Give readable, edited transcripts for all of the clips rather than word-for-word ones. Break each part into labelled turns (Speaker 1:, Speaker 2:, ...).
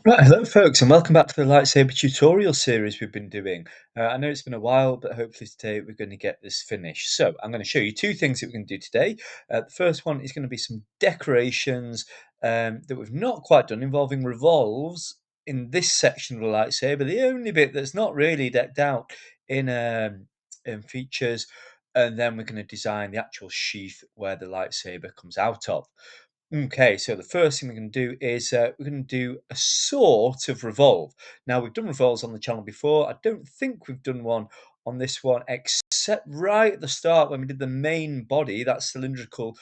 Speaker 1: Right, hello folks, and welcome back to the lightsaber tutorial series we've been doing. I know it's been a while, but hopefully today we're going to get this finished. So I'm going to show you two things that we're going to do today. The first one is going to be some decorations that we've not quite done involving revolves in this section of the lightsaber. The only bit that's not really decked out in features, and then we're going to design the actual sheath where the lightsaber comes out of. Okay, so the first thing we're going to do is we're going to do a sort of revolve. Now, we've done revolves on the channel before. I don't think we've done one on this one, except right at the start when we did the main body, that cylindrical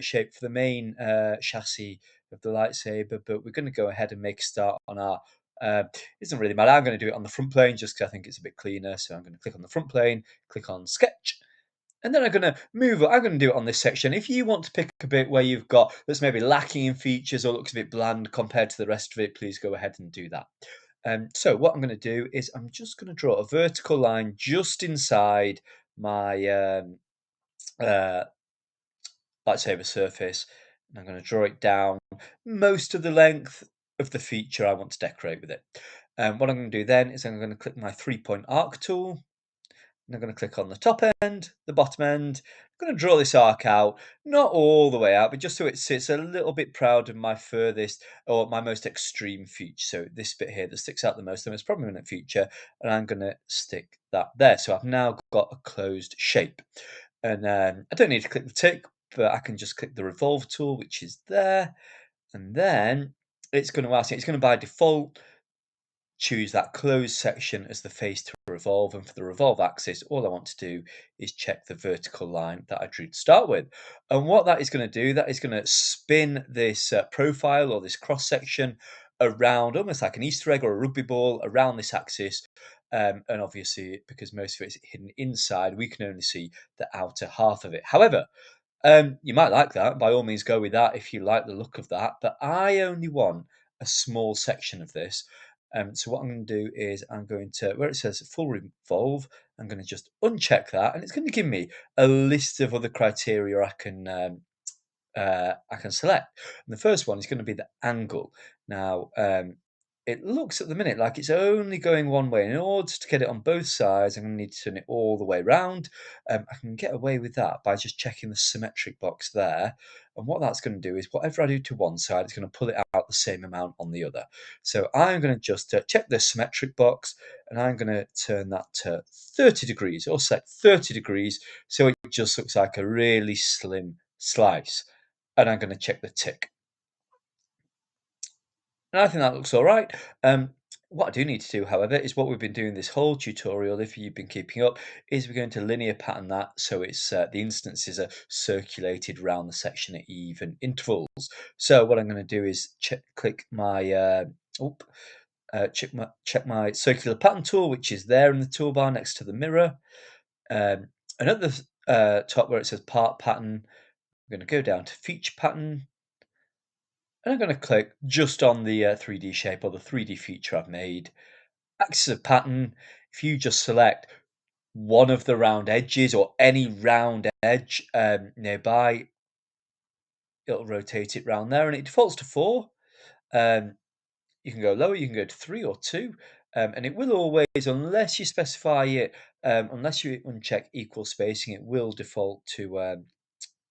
Speaker 1: shape for the main chassis of the lightsaber. But we're going to go ahead and make a start on our. It doesn't really matter. I'm going to do it on the front plane just because I think it's a bit cleaner. So I'm going to click on the front plane, click on sketch, and then I'm going to move. I'm going to do it on this section. If you want to pick a bit where you've got that's maybe lacking in features or looks a bit bland compared to the rest of it, please go ahead and do that. So what I'm going to do is I'm just going to draw a vertical line just inside my uh, lightsaber surface. And I'm going to draw it down most of the length of the feature I want to decorate with it. What I'm going to do then is I'm going to click my 3-point arc tool. And I'm going to click on the top end, the bottom end. I'm going to draw this arc out, not all the way out, but just so it sits a little bit proud of my furthest or my most extreme feature. So this bit here that sticks out the most, the most prominent feature, and I'm going to stick that there. So I've now got a closed shape. And I don't need to click the tick, but I can just click the revolve tool, which is there. And then it's going to ask me, it's going to by default choose that closed section as the face to revolve, and for the revolve axis all I want to do is check the vertical line that I drew to start with. And what that is going to do, that is going to spin this profile or this cross section around almost like an Easter egg or a rugby ball around this axis. And obviously because most of it's hidden inside, we can only see the outer half of it. However, you might like that. By all means, go with that if you like the look of that. But I only want a small section of this. So what I'm going to do is I'm going to, where it says full revolve, I'm going to just uncheck that, and it's going to give me a list of other criteria I can select. And the first one is going to be the angle. Now, it looks at the minute like it's only going one way. In order to get it on both sides, I'm going to need to turn it all the way around. I can get away with that by just checking the symmetric box there. And what that's going to do is whatever I do to one side, it's going to pull it out the same amount on the other. So I'm going to just check the symmetric box, and I'm going to turn that to 30 degrees or set 30 degrees so it just looks like a really slim slice. And I'm going to check the tick. And I think that looks all right. What I do need to do, however, is what we've been doing this whole tutorial, if you've been keeping up, is we're going to linear pattern that so it's the instances are circulated around the section at even intervals. So what I'm going to do is click my check my circular pattern tool, which is there in the toolbar next to the mirror. And at the top where it says part pattern, I'm going to go down to feature pattern, and I'm going to click just on the 3D shape or the 3D feature I've made. Axis of pattern, if you just select one of the round edges or any round edge nearby, it'll rotate it round there, and it defaults to 4. Um, you can go lower, you can go to 3 or 2, and it will always, unless you specify it, unless you uncheck equal spacing, it will default to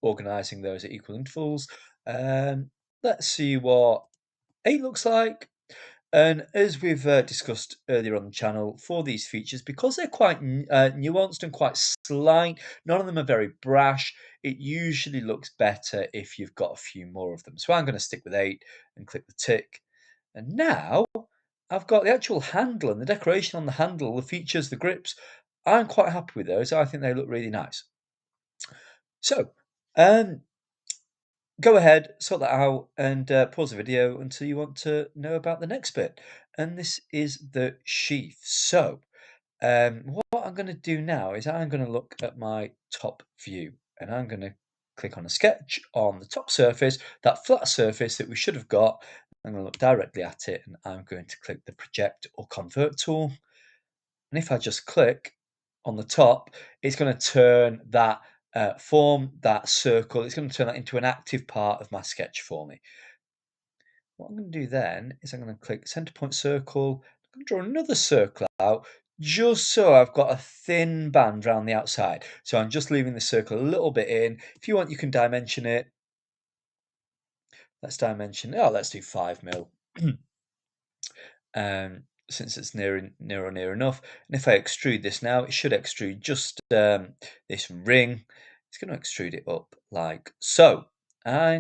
Speaker 1: organizing those at equal intervals. Let's see what 8 looks like. And as we've discussed earlier on the channel, for these features, because they're quite nuanced and quite slight, none of them are very brash, it usually looks better if you've got a few more of them. So I'm going to stick with 8 and click the tick. And now I've got the actual handle and the decoration on the handle, the features, the grips. I'm quite happy with those. I think they look really nice. So, um, go ahead, sort that out, and pause the video until you want to know about the next bit. And this is the sheath. So, what I'm going to do now is I'm going to look at my top view, and I'm going to click on a sketch on the top surface, that flat surface that we should have got. I'm going to look directly at it, and I'm going to click the project or convert tool. And if I just click on the top, it's going to turn that form, that circle, it's going to turn that into an active part of my sketch for me. what I'm going to do then is I'm going to click center point circle. I'm going to draw another circle out just so I've got a thin band around the outside. So I'm just leaving the circle a little bit in. If you want, you can dimension it. Let's dimension. Oh, let's do 5 mil. Since it's near or near enough. And if I extrude this now, it should extrude just this ring. It's going to extrude it up like so. I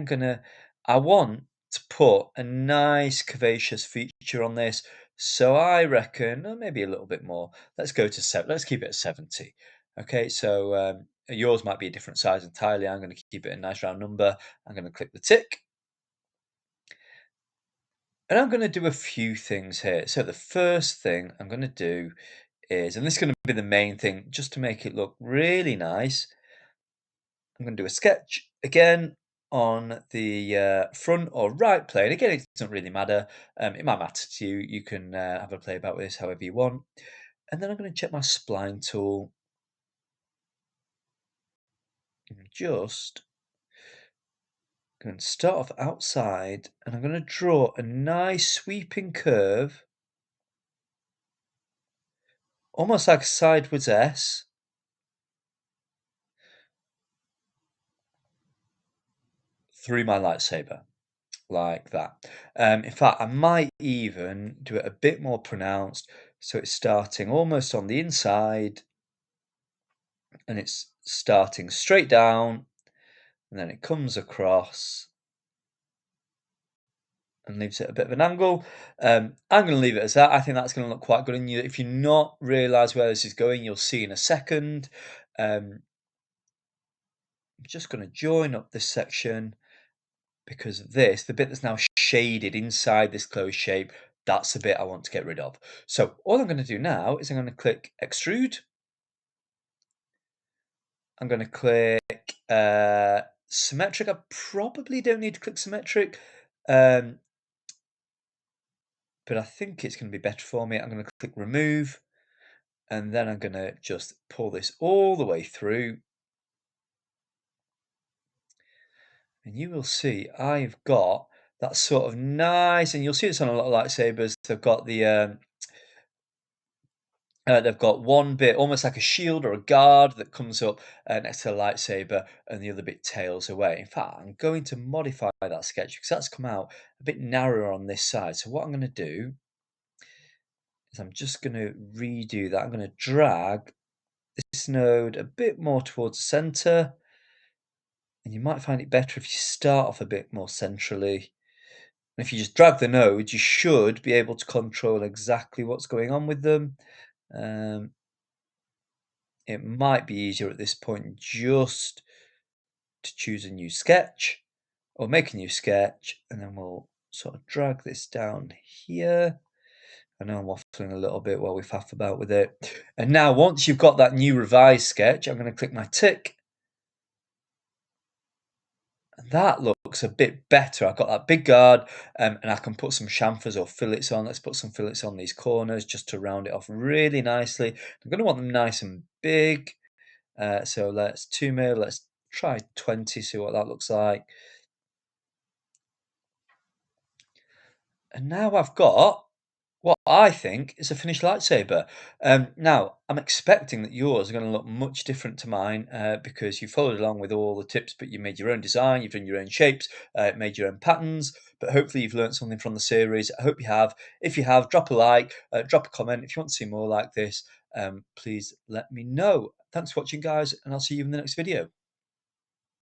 Speaker 1: want to put a nice curvaceous feature on this. So I reckon maybe a little bit more. Let's go to 7. Let's keep it at 70. Okay, so yours might be a different size entirely. I'm going to keep it a nice round number. I'm going to click the tick. And I'm going to do a few things here. So the first thing I'm going to do is, and this is going to be the main thing, just to make it look really nice, I'm going to do a sketch again on the front or right plane. Again, it doesn't really matter. It might matter to you. You can have a play about with this however you want. And then I'm going to check my spline tool and just going to start off outside, and I'm going to draw a nice sweeping curve, almost like a sideways S, through my lightsaber, like that. In fact, I might even do it a bit more pronounced, so it's starting almost on the inside, and it's starting straight down, and then it comes across and leaves it a bit of an angle. I'm going to leave it as that. I think that's going to look quite good. And you, if you're not realise where this is going, you'll see in a second. I'm just going to join up this section, because this, the bit that's now shaded inside this closed shape, that's the bit I want to get rid of. So all I'm going to do now is I'm going to click extrude. I'm going to click symmetric. I probably don't need to click symmetric, but I think it's going to be better for me. I'm going to click remove, and then I'm going to just pull this all the way through. And you will see I've got that sort of nice, and you'll see this on a lot of lightsabers. They've got they've got one bit almost like a shield or a guard that comes up next to the lightsaber, and the other bit tails away. In fact, I'm going to modify that sketch because that's come out a bit narrower on this side. So what I'm going to do is I'm just going to redo that. I'm going to drag this node a bit more towards the center, and you might find it better if you start off a bit more centrally. And if you just drag the nodes, you should be able to control exactly what's going on with them. It might be easier at this point just to choose a new sketch or make a new sketch, and then we'll sort of drag this down here. I know I'm waffling a little bit while we faff about with it. And now once you've got that new revised sketch, I'm going to click my tick. And that looks a bit better. I've got that big guard, and I can put some chamfers or fillets on. Let's put some fillets on these corners just to round it off really nicely. I'm going to want them nice and big. So let's 2 mil, let's try 20, see what that looks like. And now I've got what I think is a finished lightsaber. Now, I'm expecting that yours are going to look much different to mine because you followed along with all the tips, but you made your own design, you've done your own shapes, made your own patterns, but hopefully you've learned something from the series. I hope you have. If you have, drop a like, drop a comment. If you want to see more like this, please let me know. Thanks for watching, guys, and I'll see you in the next video.